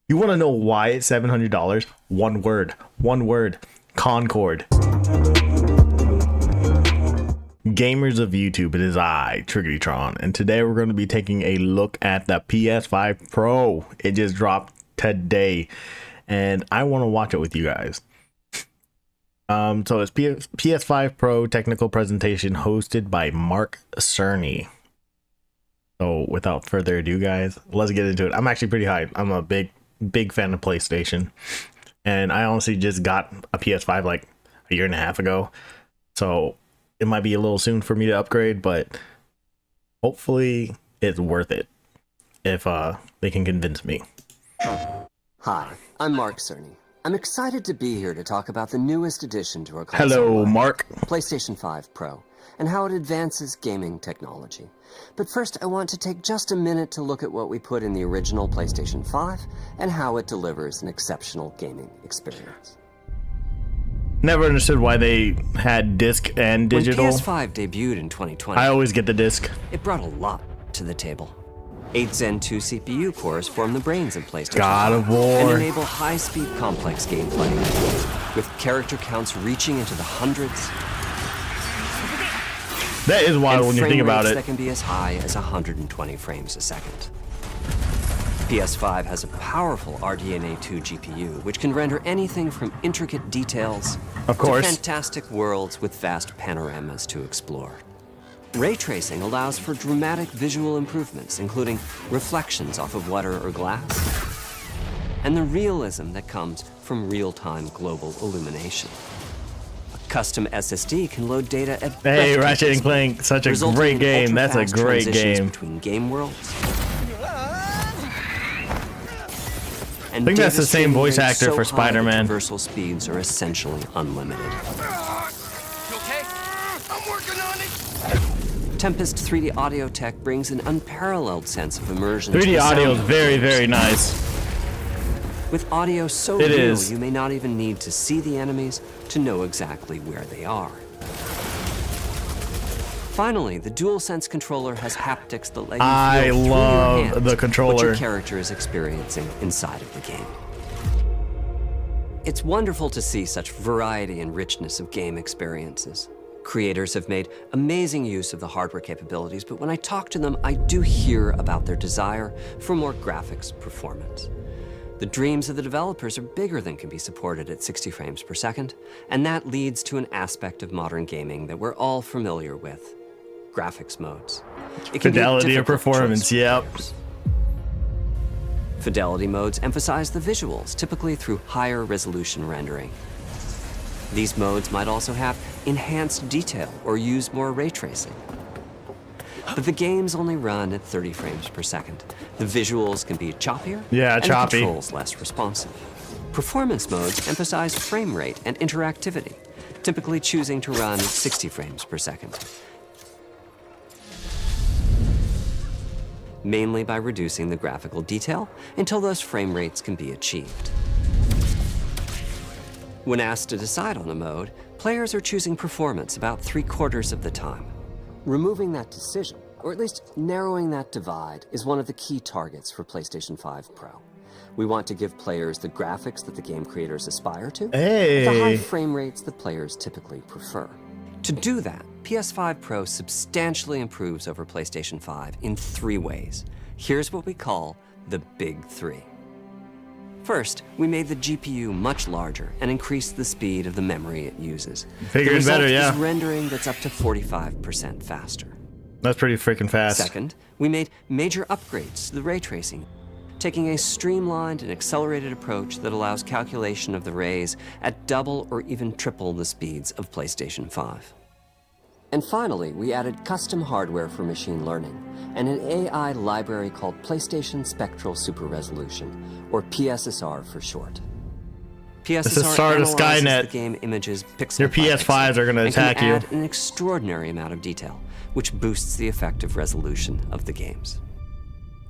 You want to know why it's $700? One word. One word. Concord. Gamers of YouTube, it is I, Triggertron, and today we're going to be taking a look at the PS5 Pro. It just dropped today, and I want to watch it with you guys. So it's PS5 Pro technical presentation hosted by Mark Cerny. So without further ado, guys, let's get into it. I'm actually pretty hyped. I'm a big fan of PlayStation, and I honestly just got a PS5 like a year and a half ago, so it might be a little soon for me to upgrade, but hopefully it's worth it if they can convince me. Hi, I'm Mark Cerny. I'm excited to be here to talk about the newest addition to our console. Hello, Mark. PlayStation 5 Pro, and how it advances gaming technology. But first, I want to take just a minute to look at what we put in the original PlayStation 5 and how it delivers an exceptional gaming experience. Never understood why they had disc and digital. When PS5 debuted in 2020, I always get the disc. it brought a lot to the table. 8 Zen 2 CPU cores form the brains of PlayStation God of 5 War. and enable high-speed complex gameplay, with character counts reaching into the hundreds. That is wild when you think about it. That can be as high as 120 frames a second. PS5 has a powerful RDNA 2 GPU, which can render anything from intricate details Of course. to fantastic worlds with vast panoramas to explore. Ray tracing allows for dramatic visual improvements, including reflections off of water or glass, and the realism that comes from real-time global illumination. A custom SSD can load data at Hey, Ratchet and Clank, such a great game. That's a great game. Between game worlds. I think that's the same voice actor for Spider-Man. Universal speeds are essentially unlimited. You okay? I'm working on it. Tempest 3D audio tech brings an unparalleled sense of immersion. 3D audio is very nice. With audio so It real, is. you may not even need to see the enemies to know exactly where they are. Finally, the DualSense controller has haptics that let you feel through your love hands the controller. what your character is experiencing inside of the game. It's wonderful to see such variety and richness of game experiences. Creators have made amazing use of the hardware capabilities, but when I talk to them, I do hear about their desire for more graphics performance. The dreams of the developers are bigger than can be supported at 60 frames per second, and that leads to an aspect of modern gaming that we're all familiar with: graphics modes. It can be a Fidelity or difficult performance, choice for yep. players. Fidelity modes emphasize the visuals, typically through higher resolution rendering. These modes might also have enhanced detail or use more ray tracing. But the games only run at 30 frames per second. The visuals can be choppier, Yeah, and choppy. the controls less responsive. Performance modes emphasize frame rate and interactivity, typically choosing to run at 60 frames per second, mainly by reducing the graphical detail until those frame rates can be achieved. When asked to decide on a mode, players are choosing performance about 3/4 of the time. Removing that decision, or at least narrowing that divide, is one of the key targets for PlayStation 5 Pro. We want to give players the graphics that the game creators aspire to, Hey. the high frame rates that players typically prefer. To do that, PS5 Pro substantially improves over PlayStation 5 in 3 ways. Here's what we call the Big 3. First, we made the GPU much larger and increased the speed of the memory it uses. Bigger and better, yeah. Is rendering that's up to 45% faster. That's pretty freaking fast. Second, we made major upgrades to the ray tracing, taking a streamlined and accelerated approach that allows calculation of the rays at double or even triple the speeds of PlayStation 5. And finally, we added custom hardware for machine learning and an AI library called PlayStation Spectral Super Resolution, or PSSR for short. It's the start of analyzes Skynet. the game images pixel Your by pixel PS5s are gonna and can attack you. add an extraordinary amount of detail, which boosts the effective resolution of the games.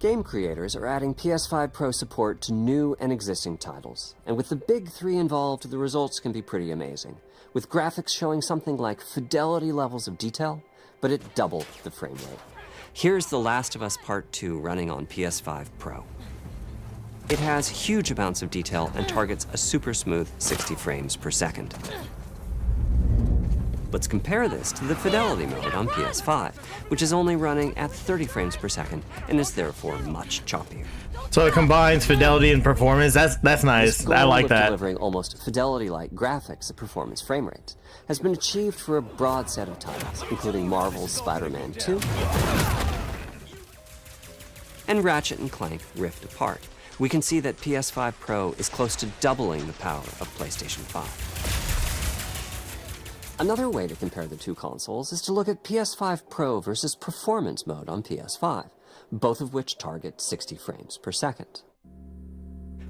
Game creators are adding PS5 Pro support to new and existing titles, and with the Big 3 involved, the results can be pretty amazing, with graphics showing something like fidelity levels of detail, but at double the frame rate. Here's The Last of Us Part 2 running on PS5 Pro. It has huge amounts of detail and targets a super smooth 60 frames per second. Let's compare this to the fidelity mode on PS5, which is only running at 30 frames per second and is therefore much choppier. So it combines fidelity and performance. That's nice. I like that. Delivering almost fidelity-like graphics at performance frame rates has been achieved for a broad set of titles, including Marvel's Spider-Man 2 and Ratchet & Clank Rift Apart. We can see that PS5 Pro is close to doubling the power of PlayStation 5. Another way to compare the two consoles is to look at PS5 Pro versus Performance mode on PS5, both of which target 60 frames per second.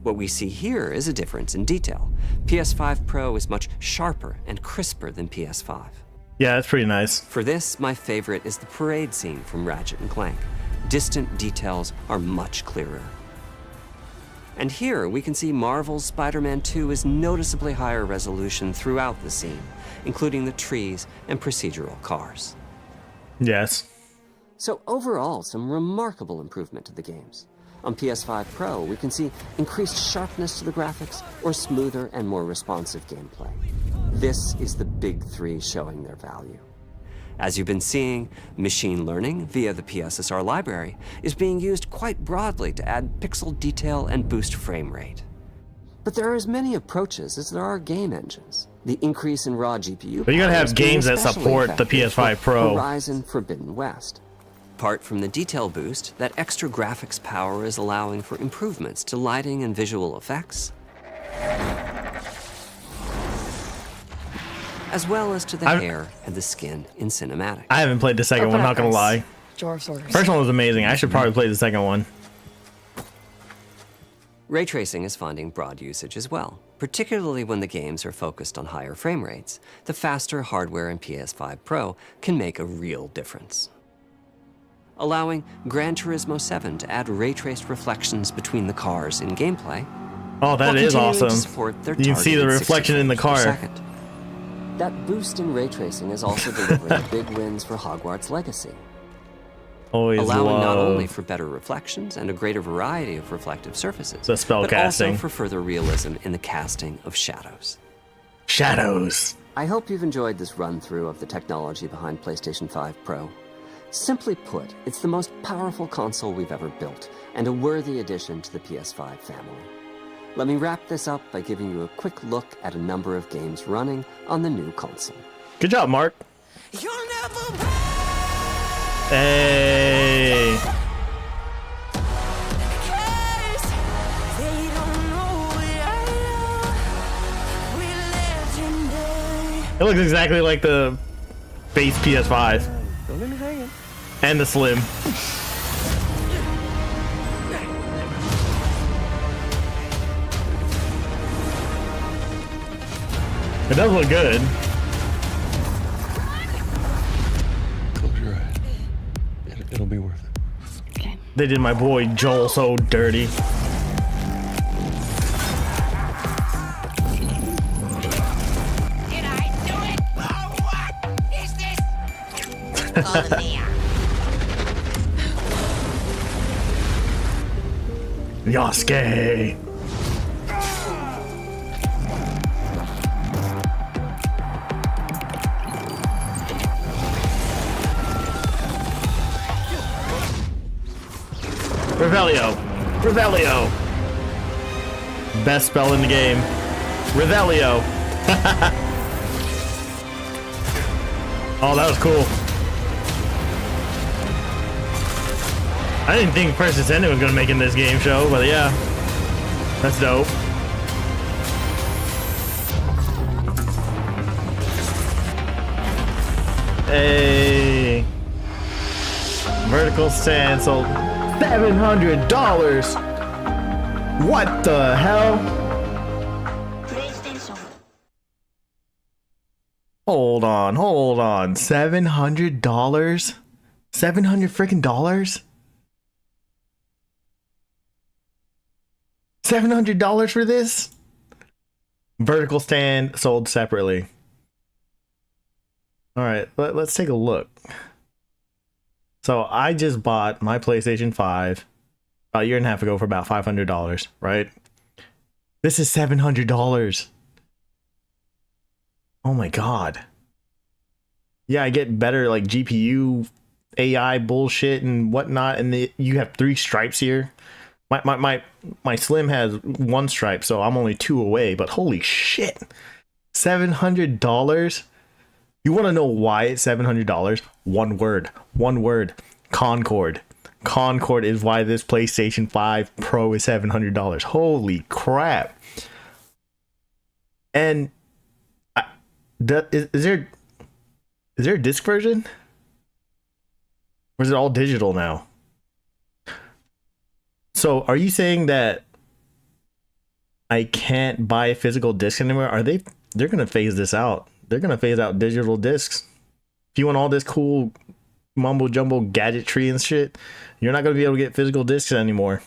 What we see here is a difference in detail. PS5 Pro is much sharper and crisper than PS5. Yeah, that's pretty nice. For this, my favorite is the parade scene from Ratchet & Clank. Distant details are much clearer. And here we can see Marvel's Spider-Man 2 is noticeably higher resolution throughout the scene, including the trees and procedural cars. Yes. So overall, some remarkable improvement to the games. On PS5 Pro, we can see increased sharpness to the graphics or smoother and more responsive gameplay. This is the big three showing their value. As you've been seeing, machine learning via the PSSR library is being used quite broadly to add pixel detail and boost frame rate. But there are as many approaches as there are game engines. The increase in raw GPU But you gotta have games that especially support the effective PS5 for Pro. Horizon Forbidden West. Apart from the detail boost, that extra graphics power is allowing for improvements to lighting and visual effects, as well as to the hair and the skin in cinematic. I haven't played the second one, not gonna lie. Dwarf's orders. First one was amazing. I should probably play the second one. Ray tracing is finding broad usage as well, particularly when the games are focused on higher frame rates. The faster hardware in PS5 Pro can make a real difference. Allowing Gran Turismo 7 to add ray-traced reflections between the cars in gameplay. Oh, that is awesome. You can see the reflection in the car. That boost in ray tracing is also delivering big wins for Hogwarts Legacy. Always allowing not only love for better reflections and a greater variety of reflective surfaces, the spell but casting. also for further realism in the casting of shadows. Shadows. I hope you've enjoyed this run-through of the technology behind PlayStation 5 Pro. Simply put, it's the most powerful console we've ever built, and a worthy addition to the PS5 family. Let me wrap this up by giving you a quick look at a number of games running on the new console. Good job, Mark. Hey. It looks exactly like the base PS5. And the Slim. It does look good. Close your eyes. It'll be worth it. Okay. They did my boy Joel so dirty. Did I do it? Oh, what is this? Oh, there. Yosuke. Revelio. Revelio. Best spell in the game. Revelio. Oh, that was cool. I didn't think First Descendant was gonna make it in this game show, but yeah. That's dope. Hey. Vertical stand sold $700. What the hell? Hold on. $700? 700 freaking dollars? $700 for this? Vertical stand sold separately. All right, let's take a look. So I just bought my PlayStation 5 a year and a half ago for about $500, right? This is $700. Oh my god. Yeah, I get better like GPU, AI bullshit and whatnot, and you have 3 stripes here. My Slim has 1 stripe, so I'm only 2 away. But holy shit, $700. You want to know why it's $700? One word: Concord. Concord is why this PlayStation 5 Pro is $700. Holy crap! And is there a disc version, or is it all digital now? So are you saying that I can't buy a physical disc anymore? They're gonna phase this out. They're gonna phase out digital discs. If you want all this cool mumbo jumbo gadgetry and shit, you're not gonna be able to get physical discs anymore.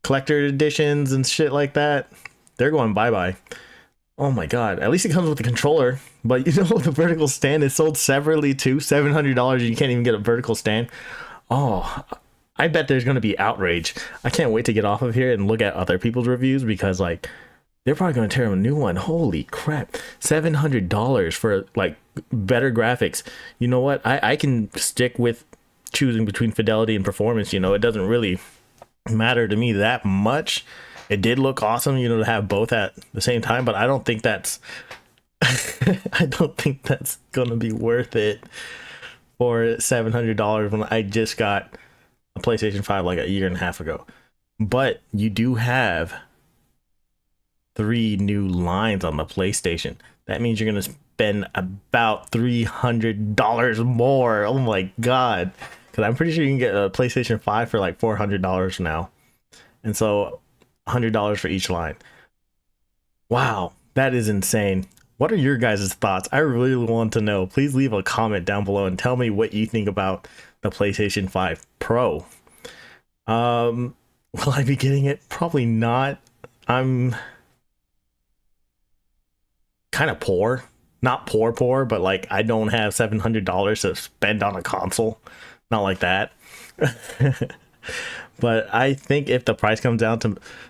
Collector editions and shit like that, they're going bye-bye. Oh my god, at least it comes with the controller. But you know, the vertical stand is sold separately too. $700, you can't even get a vertical stand. Oh, I bet there's going to be outrage. I can't wait to get off of here and look at other people's reviews, because like they're probably going to tear a new one. Holy crap, $700 for like better graphics. You know what, I can stick with choosing between fidelity and performance. You know, it doesn't really matter to me that much. It did look awesome, you know, to have both at the same time, but I don't think that's I don't think that's gonna be worth it for $700 when I just got a PlayStation 5 like a year and a half ago. But you do have 3 new lines on the PlayStation. That means you're gonna spend about $300 more. Oh my god, because I'm pretty sure you can get a PlayStation 5 for like $400 now, and so $100 for each line. Wow, that is insane. What are your guys' thoughts? I really want to know. Please leave a comment down below and tell me what you think about the PlayStation 5 Pro. Will I be getting it? Probably not. I'm kind of poor. Not poor, but like I don't have $700 to spend on a console. Not like that. But I think if the price comes down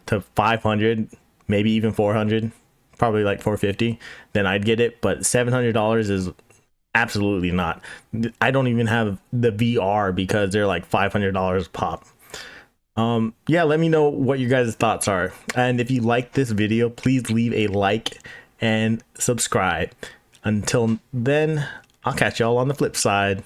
to 500, maybe even 400, probably like 450, then I'd get it. But $700 is absolutely not. I don't even have the VR because they're like $500 pop. Yeah, let me know what your guys' thoughts are, and if you like this video, please leave a like and subscribe. Until then, I'll catch y'all on the flip side.